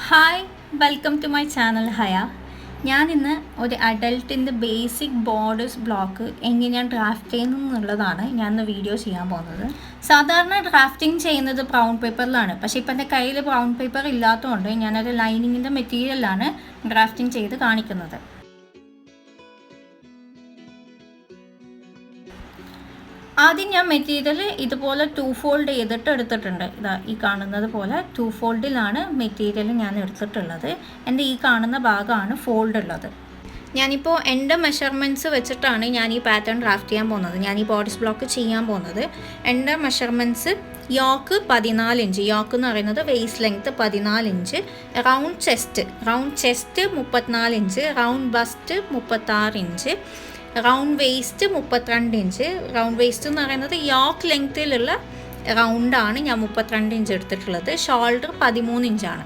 Hi, welcome to my channel ഹയ. ഞാനിന്ന് ഒരു അഡൽട്ടിൻ്റെ ബേസിക് ബോർഡേഴ്സ് ബ്ലോക്ക് എങ്ങനെയാണ് ഡ്രാഫ്റ്റ് ചെയ്യുന്നതെന്നുള്ളതാണ് ഞാനിന്ന് വീഡിയോ ചെയ്യാൻ പോകുന്നത്. സാധാരണ ഡ്രാഫ്റ്റിംഗ് ചെയ്യുന്നത് ബ്രൗൺ പേപ്പറിലാണ്, പക്ഷേ ഇപ്പം എൻ്റെ കയ്യിൽ ബ്രൗൺ പേപ്പർ ഇല്ലാത്തതുകൊണ്ട് ഞാനൊരു ലൈനിങ്ങിൻ്റെ മെറ്റീരിയലാണ് ഡ്രാഫ്റ്റിംഗ് ചെയ്ത് കാണിക്കുന്നത്. ആദ്യം ഞാൻ മെറ്റീരിയൽ ഇതുപോലെ 2 ഫോൾഡ് ചെയ്തിട്ട് എടുത്തിട്ടുണ്ട്. ഇതാ ഈ കാണുന്നത് പോലെ 2 ഫോൾഡിലാണ് മെറ്റീരിയൽ ഞാൻ എടുത്തിട്ടുള്ളത്. എൻ്റെ ഈ കാണുന്ന ഭാഗമാണ് ഫോൾഡ് ഉള്ളത്. ഞാനിപ്പോൾ എൻ്റെ മെഷർമെൻറ്റ്സ് വെച്ചിട്ടാണ് ഞാൻ ഈ പാറ്റേൺ ഡ്രാഫ്റ്റ് ചെയ്യാൻ പോകുന്നത്. ഞാൻ ഈ ബോഡിസ് ബ്ലോക്ക് ചെയ്യാൻ പോകുന്നത്. എൻ്റെ മെഷർമെൻറ്റ്സ് യോക്ക് 14 ഇഞ്ച്, യോക്ക് എന്ന് പറയുന്നത് waist length 14 inch, round chest 34 inch, round bust 36 inch, round waist 32 inch. Round waist എന്ന് പറയുന്നത് യോക്ക് ലെങ്ത്തിലുള്ള റൗണ്ടാണ് ഞാൻ 32 ഇഞ്ച് എടുത്തിട്ടുള്ളത്. ഷോൾഡർ 13 ഇഞ്ചാണ്.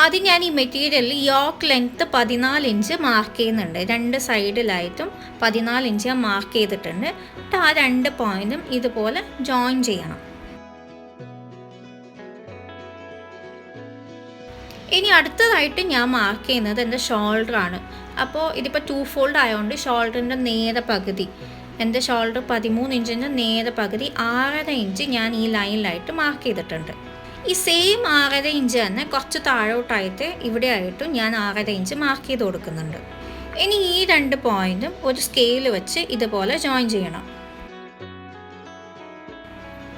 ആദ്യം ഞാൻ ഈ മെറ്റീരിയലിൽ യോക്ക് ലെങ്ത്ത് 14 ഇഞ്ച് മാർക്ക് ചെയ്യുന്നുണ്ട്. 2 സൈഡിലായിട്ടും 14 ഇഞ്ച് ഞാൻ മാർക്ക് ചെയ്തിട്ടുണ്ട്. എന്നിട്ട് ആ 2 പോയിന്റും ഇതുപോലെ ജോയിൻ ചെയ്യണം. ഇനി അടുത്തതായിട്ട് ഞാൻ മാർക്ക് ചെയ്യുന്നത് എൻ്റെ ഷോൾഡറാണ്. അപ്പോൾ ഇതിപ്പോൾ 2 ഫോൾഡ് ആയതുകൊണ്ട് ഷോൾഡറിൻ്റെ നേരെ പകുതി, എൻ്റെ ഷോൾഡർ 13 ഇഞ്ചിൻ്റെ നേരെ പകുതി 6.5 ഇഞ്ച് ഞാൻ ഈ ലൈനിലായിട്ട് മാർക്ക് ചെയ്തിട്ടുണ്ട്. ഈ സെയിം 6.5 ഇഞ്ച് തന്നെ കുറച്ച് താഴോട്ടായിട്ട് ഇവിടെ ആയിട്ടും ഞാൻ 6.5 ഇഞ്ച് മാർക്ക് ചെയ്ത് കൊടുക്കുന്നുണ്ട്. ഇനി ഈ 2 പോയിന്റും ഒരു സ്കെയിൽ വെച്ച് ഇതുപോലെ ജോയിൻ ചെയ്യണം.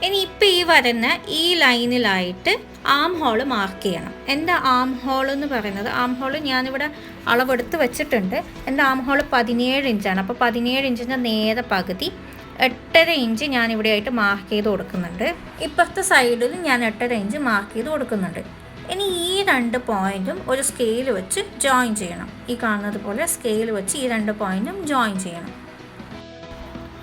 ഇനി ഇപ്പം ഈ വരുന്ന ഈ ലൈനിലായിട്ട് ആം ഹോള് മാർക്ക് ചെയ്യണം. എൻ്റെ ആം ഹോൾ എന്ന് പറയുന്നത്, ആം ഹോള് ഞാനിവിടെ അളവെടുത്ത് വെച്ചിട്ടുണ്ട്. എൻ്റെ ആം ഹോള് 17 ഇഞ്ചാണ്. അപ്പോൾ 17 ഇഞ്ചിൻ്റെ നേരെ പകുതി 8.5 ഇഞ്ച് ഞാൻ ഇവിടെ ആയിട്ട് മാർക്ക് ചെയ്ത് കൊടുക്കുന്നുണ്ട്. ഇപ്പുറത്തെ സൈഡിൽ ഞാൻ 8.5 ഇഞ്ച് മാർക്ക് ചെയ്ത് കൊടുക്കുന്നുണ്ട്. ഇനി ഈ 2 പോയിന്റും ഒരു സ്കെയിൽ വെച്ച് ജോയിൻ ചെയ്യണം. ഈ കാണുന്നത് പോലെ സ്കെയിൽ വെച്ച് ഈ 2 പോയിന്റും ജോയിൻ ചെയ്യണം.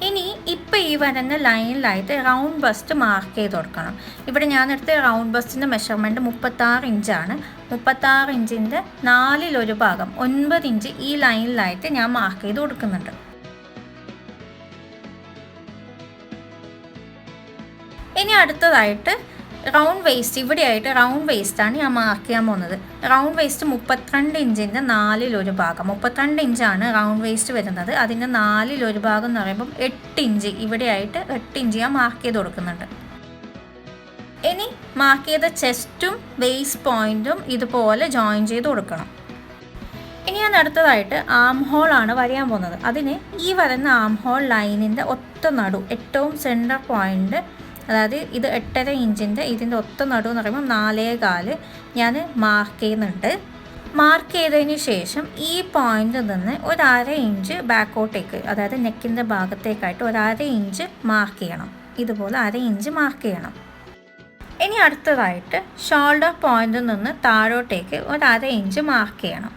ഇനി ഇപ്പം ഈ വരുന്ന ലൈനിലായിട്ട് റൗണ്ട് ബസ്റ്റ് മാർക്ക് ചെയ്ത് കൊടുക്കണം. ഇവിടെ ഞാനെടുത്ത റൗണ്ട് ബസ്റ്റിൻ്റെ മെഷർമെൻറ്റ് 36 ഇഞ്ചാണ്. 36 ഇഞ്ചിൻ്റെ 4/1 ഭാഗം 9 ഇഞ്ച് ഈ ലൈനിലായിട്ട് ഞാൻ മാർക്ക് ചെയ്ത് കൊടുക്കുന്നുണ്ട്. ഇനി അടുത്തതായിട്ട് റൗണ്ട് വേസ്റ്റ്, ഇവിടെയായിട്ട് റൗണ്ട് വേസ്റ്റാണ് ഞാൻ മാർക്ക് ചെയ്യാൻ പോകുന്നത്. റൗണ്ട് വേസ്റ്റ് 32 ഇഞ്ചിൻ്റെ 4/1 ഭാഗം, 32 ഇഞ്ചാണ് റൗണ്ട് വേസ്റ്റ് വരുന്നത്. അതിൻ്റെ 4/1 ഭാഗം എന്ന് പറയുമ്പം 8 ഇഞ്ച്, ഇവിടെയായിട്ട് 8 ഇഞ്ച് ഞാൻ മാർക്ക് ചെയ്ത് കൊടുക്കുന്നുണ്ട്. ഇനി മാർക്ക് ചെയ്ത ചെസ്റ്റും വേസ്റ്റ് പോയിൻറ്റും ഇതുപോലെ ജോയിൻ ചെയ്ത് കൊടുക്കണം. ഇനി ഞാൻ അടുത്തതായിട്ട് ആം ഹോളാണ് വരയാൻ പോകുന്നത്. അതിന് ഈ വരുന്ന ആം ഹോൾ ലൈനിൻ്റെ ഒത്ത നടു, ഏറ്റവും സെൻറ്റർ പോയിൻ്റ്, അതായത് ഇത് 8.5 ഇഞ്ചിൻ്റെ ഇതിൻ്റെ ഒത്ത നടു എന്ന് പറയുമ്പോൾ 4.25 ഞാൻ മാർക്ക് ചെയ്യുന്നുണ്ട്. മാർക്ക് ചെയ്തതിന് ശേഷം ഈ പോയിന്റിൽ നിന്ന് 1/2 ഇഞ്ച് ബാക്കോട്ടേക്ക്, അതായത് നെക്കിൻ്റെ ഭാഗത്തേക്കായിട്ട് 1/2 ഇഞ്ച് മാർക്ക് ചെയ്യണം. ഇതുപോലെ 1/2 ഇഞ്ച് മാർക്ക് ചെയ്യണം. ഇനി അടുത്തതായിട്ട് ഷോൾഡർ പോയിന്റിൽ നിന്ന് താഴോട്ടേക്ക് 1/2 ഇഞ്ച് മാർക്ക് ചെയ്യണം.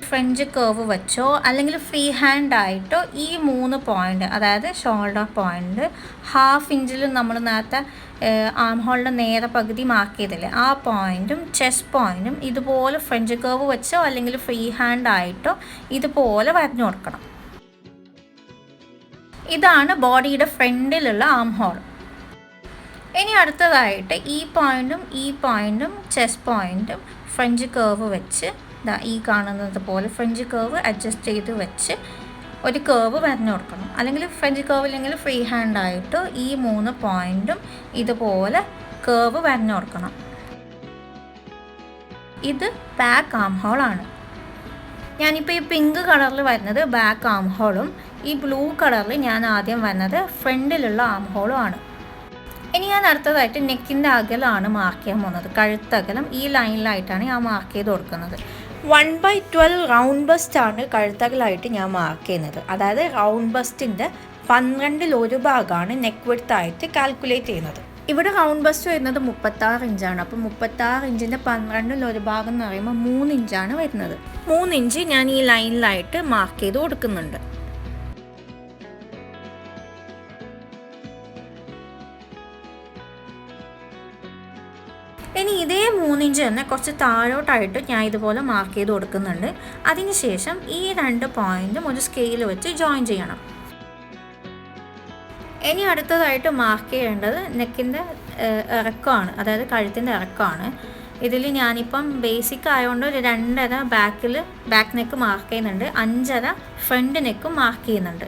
ഫ്രഞ്ച് കർവ് വെച്ചോ അല്ലെങ്കിൽ ഫ്രീ ഹാൻഡ് ആയിട്ടോ ഈ 3 പോയിന്റ്, അതായത് ഷോൾഡർ പോയിന്റ്, 1/2 ഇഞ്ചിൽ നമ്മൾ നേരത്തെ ആം ഹോളിൻ്റെ നേരെ പകുതി മാർക്ക് ചെയ്തില്ലേ, ആ പോയിന്റും ചെസ്റ്റ് പോയിന്റും ഇതുപോലെ ഫ്രഞ്ച് കർവ് വെച്ചോ അല്ലെങ്കിൽ ഫ്രീ ഹാൻഡ് ആയിട്ടോ ഇതുപോലെ വരഞ്ഞു കൊടുക്കണം. ഇതാണ് ബോഡിയുടെ ഫ്രണ്ടിലുള്ള ആം ഹോൾ. ഇനി അടുത്തതായിട്ട് ഈ പോയിന്റും ചെസ്റ്റ് പോയിന്റും ഫ്രഞ്ച് കർവ് വെച്ച് ഈ കാണുന്നത് പോലെ ഫ്രഞ്ച് കർവ് അഡ്ജസ്റ്റ് ചെയ്ത് വെച്ച് ഒരു കർവ് വരഞ്ഞു കൊടുക്കണം. അല്ലെങ്കിൽ ഫ്രഞ്ച് കർവ് ഇല്ലെങ്കിൽ ഫ്രീ ഹാൻഡ് ആയിട്ട് ഈ 3 പോയിന്റും ഇതുപോലെ കർവ് വരഞ്ഞു കൊടുക്കണം. ഇത് ബാക്ക് ആം ഹോളാണ്. ഞാനിപ്പോൾ ഈ പിങ്ക് കളറിൽ വരുന്നത് ബാക്ക് ആം ഹോളും ഈ ബ്ലൂ കളറിൽ ഞാൻ ആദ്യം വരുന്നത് ഫ്രണ്ടിലുള്ള ആം ഹോളും ആണ്. ഇനി ഞാൻ അടുത്തതായിട്ട് നെക്കിൻ്റെ അകലമാണ് മാർക്ക് ചെയ്യാൻ പോകുന്നത്. കഴുത്തകലം ഈ ലൈനിലായിട്ടാണ് ഞാൻ മാർക്ക് ചെയ്ത് കൊടുക്കുന്നത്. 1/12 റൗണ്ട് ബസ്റ്റാണ് കഴുത്തകലായിട്ട് ഞാൻ മാർക്ക് ചെയ്യുന്നത്. അതായത് റൗണ്ട് ബസ്റ്റിൻ്റെ 12/1 ഭാഗമാണ് നെക്ക് വിഡ്ത്തായിട്ട് കാൽക്കുലേറ്റ് ചെയ്യുന്നത്. ഇവിടെ റൗണ്ട് ബസ്റ്റ് വരുന്നത് 36 ഇഞ്ചാണ്. അപ്പോൾ 36 ഇഞ്ചിൻ്റെ 12/1 ഭാഗം എന്ന് പറയുമ്പോൾ 3 ഇഞ്ചാണ് വരുന്നത്. 3 ഇഞ്ച് ഞാൻ ഈ ലൈനിലായിട്ട് മാർക്ക് ചെയ്ത് കൊടുക്കുന്നുണ്ട്. ഇനി ഇതേ 3 ഇഞ്ച് തന്നെ കുറച്ച് താഴോട്ടായിട്ട് ഞാൻ ഇതുപോലെ മാർക്ക് ചെയ്ത് കൊടുക്കുന്നുണ്ട്. അതിനുശേഷം ഈ 2 പോയിന്റും ഒരു സ്കെയിൽ വെച്ച് ജോയിൻ ചെയ്യണം. ഇനി അടുത്തതായിട്ട് മാർക്ക് ചെയ്യേണ്ടത് നെക്കിൻ്റെ ഇറക്കമാണ്, അതായത് കഴുത്തിൻ്റെ ഇറക്കമാണ്. ഇതിൽ ഞാനിപ്പം ബേസിക് ആയതുകൊണ്ട് ഒരു 2.5 ബാക്ക് നെക്ക് മാർക്ക് ചെയ്യുന്നുണ്ട്, 5.5 ഫ്രണ്ട് നെക്കും മാർക്ക് ചെയ്യുന്നുണ്ട്.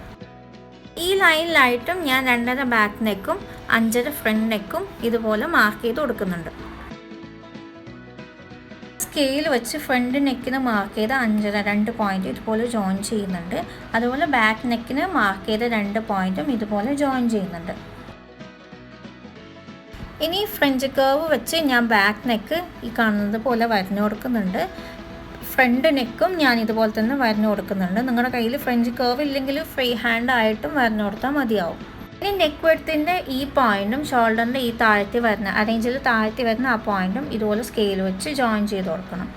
ഈ ലൈനിലായിട്ടും ഞാൻ 2.5 ബാക്ക് നെക്കും 5.5 ഫ്രണ്ട് നെക്കും ഇതുപോലെ മാർക്ക് ചെയ്ത് കൊടുക്കുന്നുണ്ട്. സ്കെയിൽ വെച്ച് ഫ്രണ്ട് നെക്കിന് മാർക്ക് ചെയ്ത 5.5 2 പോയിന്റ് ഇതുപോലെ ജോയിൻ ചെയ്യുന്നുണ്ട്. അതുപോലെ ബാക്ക് നെക്കിന് മാർക്ക് ചെയ്ത 2 പോയിന്റും ഇതുപോലെ ജോയിൻ ചെയ്യുന്നുണ്ട്. ഇനി ഫ്രഞ്ച് കർവ് വെച്ച് ഞാൻ ബാക്ക് നെക്ക് ഈ കാണുന്നത് പോലെ വരഞ്ഞു കൊടുക്കുന്നുണ്ട്. ഫ്രണ്ട് നെക്കും ഞാൻ ഇതുപോലെ തന്നെ വരഞ്ഞു കൊടുക്കുന്നുണ്ട്. നിങ്ങളുടെ കയ്യിൽ ഫ്രഞ്ച് കർവ് ഇല്ലെങ്കിൽ ഫ്രീ ഹാൻഡ് ആയിട്ടും വരഞ്ഞു കൊടുത്താൽ മതിയാവും. ഇനി നെക്ക് വെഡ്ത്തിൻ്റെ ഈ പോയിന്റും ഷോൾഡറിൻ്റെ ഈ താഴ്ത്തി വരുന്ന അറേഞ്ചിൽ താഴ്ത്തി വരുന്ന ആ പോയിന്റും ഇതുപോലെ സ്കെയിൽ വെച്ച് ജോയിൻ ചെയ്ത് കൊടുക്കണം.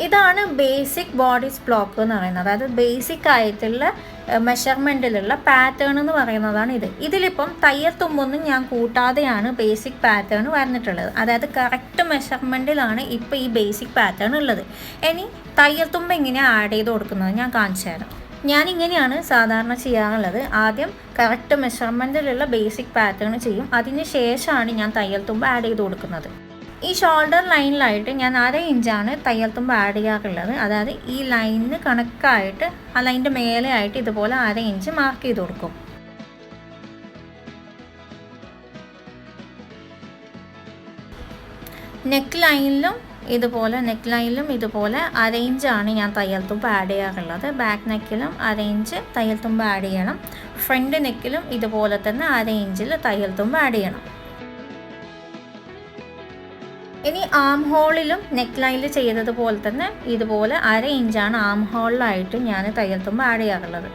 ഇതാണ് ബേസിക് ബോഡീസ് ബ്ലോക്ക് എന്ന് പറയുന്നത്. അതായത് ബേസിക് ആയിട്ടുള്ള മെഷർമെൻറ്റിലുള്ള പാറ്റേൺ എന്ന് പറയുന്നതാണ് ഇത്. ഇതിലിപ്പം തയ്യൽ തുമ്പൊന്നും ഞാൻ കൂട്ടാതെയാണ് ബേസിക് പാറ്റേൺ വന്നിട്ടുള്ളത്. അതായത് കറക്റ്റ് മെഷർമെൻറ്റിലാണ് ഇപ്പോൾ ഈ ബേസിക് പാറ്റേൺ ഉള്ളത്. ഇനി തയ്യൽ തുമ്പ് എങ്ങനെയാണ് ആഡ് ചെയ്ത് കൊടുക്കുന്നത് ഞാൻ കാണിച്ചു തരാം. ഞാനിങ്ങനെയാണ് സാധാരണ ചെയ്യാറുള്ളത്. ആദ്യം കറക്റ്റ് മെഷർമെൻറ്റിലുള്ള ബേസിക് പാറ്റേൺ ചെയ്യും, അതിന് ശേഷമാണ് ഞാൻ തയ്യൽ തുമ്പ് ആഡ് ചെയ്ത് കൊടുക്കുന്നത്. ഈ ഷോൾഡർ ലൈനിലായിട്ട് ഞാൻ 1/2 ഇഞ്ചാണ് തയ്യൽ തുമ്പ് ആഡ് ചെയ്യാറുള്ളത്. അതായത് ഈ ലൈനിന് കണക്കായിട്ട് ആ ലൈനിൻ്റെ മേലെ ആയിട്ട് ഇതുപോലെ 1/2 ഇഞ്ച് മാർക്ക് ചെയ്ത് കൊടുക്കും. നെക്ക് ലൈനിലും ഇതുപോലെ 1/2 ഇഞ്ചാണ് ഞാൻ തയ്യൽ തുമ്പ് ആഡ് ചെയ്യാറുള്ളത്. ബാക്ക് നെക്കിലും 1/2 ഇഞ്ച് തയ്യൽ തുമ്പ് ആഡ് ചെയ്യണം. ഫ്രണ്ട് നെക്കിലും ഇതുപോലെ തന്നെ 1/2 ഇഞ്ചിൽ തയ്യൽ തുമ്പ് ആഡ് ചെയ്യണം. ഇനി ആം ഹോളിലും നെക്ക് ലൈനിൽ ചെയ്തതുപോലെ തന്നെ ഇതുപോലെ 1/2 ഇഞ്ചാണ് ആം ഹോളിലായിട്ട് ഞാൻ തയ്യൽ തുമ്പ് ആഡ് ചെയ്യാറുള്ളത്.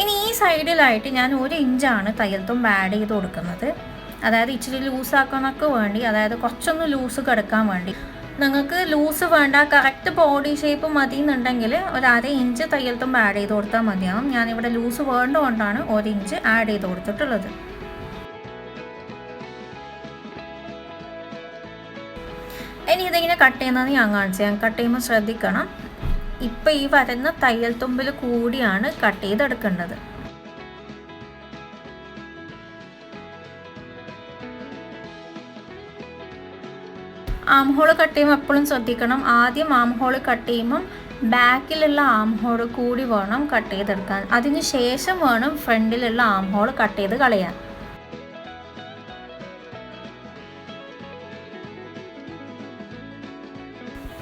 ഇനി ഈ സൈഡിലായിട്ട് ഞാൻ 1 ഇഞ്ചാണ് തയ്യൽ തുമ്പ് ആഡ് ചെയ്ത് കൊടുക്കുന്നത്. അതായത് ഇച്ചിരി ലൂസാക്കാനൊക്കെ വേണ്ടി, അതായത് കുറച്ചൊന്ന് ലൂസ് കിടക്കാൻ വേണ്ടി. നിങ്ങൾക്ക് ലൂസ് വേണ്ട, കറക്റ്റ് ബോഡി ഷേപ്പ് മതി എന്നുണ്ടെങ്കിൽ ഒരു 1/2 ഇഞ്ച് തയ്യൽ തുമ്പ് ആഡ് ചെയ്ത് കൊടുത്താൽ മതിയാവും. ഞാനിവിടെ ലൂസ് വേണ്ടതുകൊണ്ടാണ് 1 ഇഞ്ച് ആഡ് ചെയ്ത് കൊടുത്തിട്ടുള്ളത്. ഇനി ഇതിങ്ങനെ കട്ട് ചെയ്യുന്നത് ഞാൻ കാണിച്ചു തരാം. കട്ട് ചെയ്യുമ്പോൾ ശ്രദ്ധിക്കണം, ഇപ്പം ഈ വരുന്ന തയ്യൽ തുമ്പിൽ കൂടിയാണ് കട്ട് ചെയ്തെടുക്കേണ്ടത്. ആം ഹോൾ കട്ട് ചെയ്യുമ്പോൾ എപ്പോഴും ശ്രദ്ധിക്കണം, ആദ്യം ആം ഹോൾ കട്ട് ചെയ്യുമ്പം ബാക്കിലുള്ള ആം ഹോൾ കൂടി വേണം കട്ട് ചെയ്തെടുക്കാൻ. അതിന് ശേഷം വേണം ഫ്രണ്ടിലുള്ള ആം ഹോൾ കട്ട് ചെയ്ത് കളയാൻ.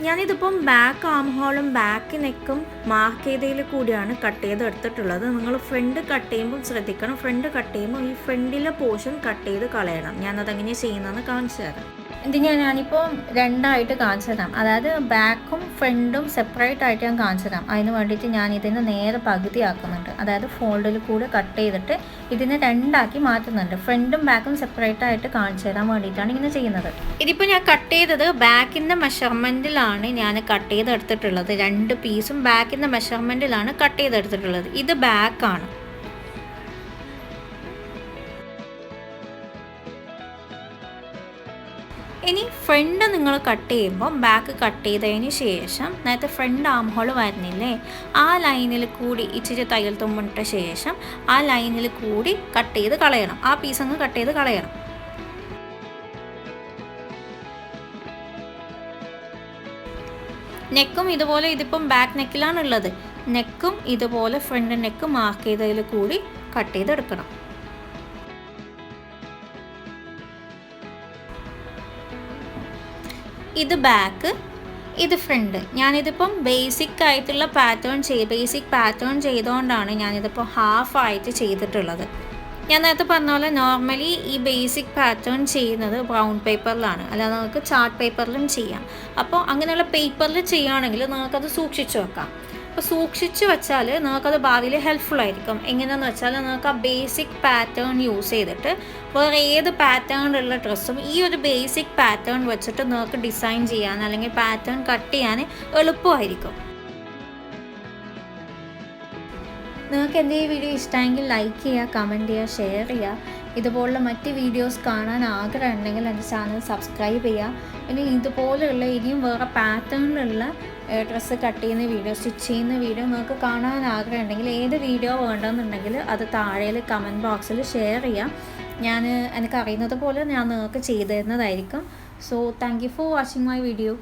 ഞാനിതിപ്പം ബാക്ക് ആം ഹോളും ബാക്ക് നെക്കും മാർക്ക് ചെയ്തതിൽ കൂടിയാണ് കട്ട് ചെയ്തെടുത്തിട്ടുള്ളത്. നിങ്ങൾ ഫ്രണ്ട് കട്ട് ചെയ്യുമ്പോൾ ശ്രദ്ധിക്കണം, ഫ്രണ്ട് കട്ട് ചെയ്യുമ്പോൾ ഈ ഫ്രണ്ടിലെ പോർഷൻ കട്ട് ചെയ്ത് കളയണം. ഞാനതെങ്ങനെയാണ് ചെയ്യുന്നതെന്ന് കാണിച്ചു തരാം. ഇതിന് ഞാനിപ്പോൾ 2ആയിട്ട് കാണിച്ചു തരാം. അതായത് ബാക്കും ഫ്രണ്ടും സെപ്പറേറ്റ് ആയിട്ട് ഞാൻ കാണിച്ചു തരാം. അതിന് വേണ്ടിയിട്ട് ഞാൻ ഇതിന് നേരെ പകുതിയാക്കുന്നുണ്ട്. അതായത് ഫോൾഡിൽ കൂടെ കട്ട് ചെയ്തിട്ട് ഇതിനെ 2ആക്കി മാറ്റുന്നുണ്ട്. ഫ്രണ്ടും ബാക്കും സെപ്പറേറ്റ് ആയിട്ട് കാണിച്ചു തരാൻ വേണ്ടിയിട്ടാണ് ഇങ്ങനെ ചെയ്യുന്നത്. ഇതിപ്പോൾ ഞാൻ കട്ട് ചെയ്തത് ബാക്കിൻ്റെ മെഷർമെൻറ്റിലാണ് ഞാൻ കട്ട് ചെയ്തെടുത്തിട്ടുള്ളത്. 2 പീസും ബാക്കിൻ്റെ മെഷർമെൻറ്റിലാണ് കട്ട് ചെയ്തെടുത്തിട്ടുള്ളത്. ഇത് ബാക്കാണ്. ഇനി ഫ്രണ്ട് നിങ്ങൾ കട്ട് ചെയ്യുമ്പോൾ ബാക്ക് കട്ട് ചെയ്തതിന് ശേഷം നേരത്തെ ഫ്രണ്ട് ആം ഹോൾ വരുന്നില്ലേ, ആ ലൈനിൽ കൂടി ഇച്ചിരി തയ്യൽ തുമ്പിട്ട ശേഷം ആ ലൈനിൽ കൂടി കട്ട് ചെയ്ത് കളയണം. ആ പീസ് അങ്ങ് കട്ട് ചെയ്ത് കളയണം. നെക്കും ഇതുപോലെ, ഇതിപ്പം ബാക്ക് നെക്കിലാണുള്ളത്, നെക്കും ഇതുപോലെ ഫ്രണ്ട് നെക്ക് മാർക്ക് ചെയ്തതിൽ കൂടി കട്ട് ചെയ്തെടുക്കണം. ഇത് ബാക്ക്, ഇത് ഫ്രണ്ട്. ഞാനിതിപ്പം ബേസിക് പാറ്റേൺ ചെയ്തുകൊണ്ടാണ് ഞാനിതിപ്പോൾ ഹാഫായിട്ട് ചെയ്തിട്ടുള്ളത്. ഞാൻ നേരത്തെ പറഞ്ഞ പോലെ നോർമലി ഈ ബേസിക് പാറ്റേൺ ചെയ്യുന്നത് ബ്രൗൺ പേപ്പറിലാണ്, അല്ലാതെ നിങ്ങൾക്ക് ചാർട്ട് പേപ്പറിലും ചെയ്യാം. അപ്പോൾ അങ്ങനെയുള്ള പേപ്പറിൽ ചെയ്യുകയാണെങ്കിൽ നിങ്ങൾക്കത് സൂക്ഷിച്ച് വെക്കാം. അപ്പോൾ സൂക്ഷിച്ച് വെച്ചാൽ നിങ്ങൾക്കത് ഭാവിയിൽ ഹെൽപ്ഫുൾ ആയിരിക്കും. എങ്ങനെയാണെന്ന് വെച്ചാൽ നിങ്ങൾക്ക് ആ ബേസിക് പാറ്റേൺ യൂസ് ചെയ്തിട്ട് വേറെ ഏത് പാറ്റേണിലുള്ള ഡ്രസ്സും ഈ ഒരു ബേസിക് പാറ്റേൺ വെച്ചിട്ട് നിങ്ങൾക്ക് ഡിസൈൻ ചെയ്യാൻ അല്ലെങ്കിൽ പാറ്റേൺ കട്ട് ചെയ്യാൻ എളുപ്പമായിരിക്കും. നിങ്ങൾക്ക് എൻ്റെ ഈ വീഡിയോ ഇഷ്ടമെങ്കിൽ ലൈക്ക് ചെയ്യുക, കമൻറ്റ് ചെയ്യുക, ഷെയർ ചെയ്യുക. ഇതുപോലുള്ള മറ്റ് വീഡിയോസ് കാണാൻ ആഗ്രഹം ഉണ്ടെങ്കിൽ എൻ്റെ ചാനൽ സബ്സ്ക്രൈബ് ചെയ്യുക. ഇനി ഇതുപോലെയുള്ള ഇനിയും വേറെ പാറ്റേണിലുള്ള ഡ്രസ്സ് കട്ട് ചെയ്യുന്ന വീഡിയോ, സ്റ്റിച്ച് ചെയ്യുന്ന വീഡിയോ നിങ്ങൾക്ക് കാണാൻ ആഗ്രഹം ഉണ്ടെങ്കിൽ ഏത് വീഡിയോ വേണമെന്നുണ്ടെങ്കിൽ അത് താഴെ കമൻറ്റ് ബോക്സിൽ ഷെയർ ചെയ്യാം. എനിക്ക് അറിയുന്നത് പോലെ ഞാൻ നിങ്ങൾക്ക് ചെയ്തു തരുന്നതായിരിക്കും. So thank you for watching my video.